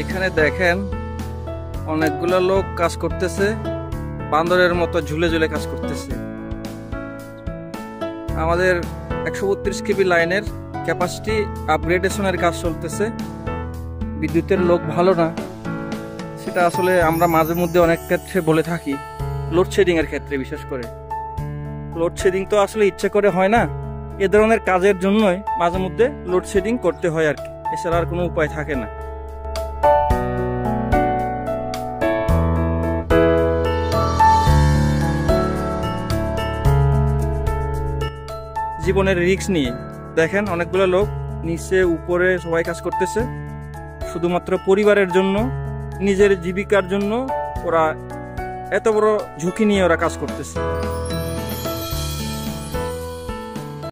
এখানে দেখেন অনেকগুলো লোক কাজ করতেছে, বান্দরের মতো ঝুলে ঝুলে কাজ করতেছে। আমাদের 132 কেবি লাইনের ক্যাপাসিটি আপগ্রেডেশনের কাজ চলতেছে। বিদ্যুতের লোক ভালো না, সেটা আসলে আমরা মাঝে মধ্যে অনেক ক্ষেত্রে বলে থাকি, লোডশেডিং এর ক্ষেত্রে বিশেষ করে। লোডশেডিং তো আসলে ইচ্ছে করে হয় না, এ ধরনের কাজের জন্যই মাঝে মধ্যে লোডশেডিং করতে হয় আর কি, এছাড়া আর কোনো উপায় থাকে না। জীবনের রিস্ক নিয়ে দেখেন অনেকগুলো লোক নিচে উপরে সবাই কাজ করতেছে, শুধুমাত্র পরিবারের জন্য, নিজের জীবিকার জন্য ওরা এত বড় ঝুঁকি নিয়ে ওরা কাজ করতেছে।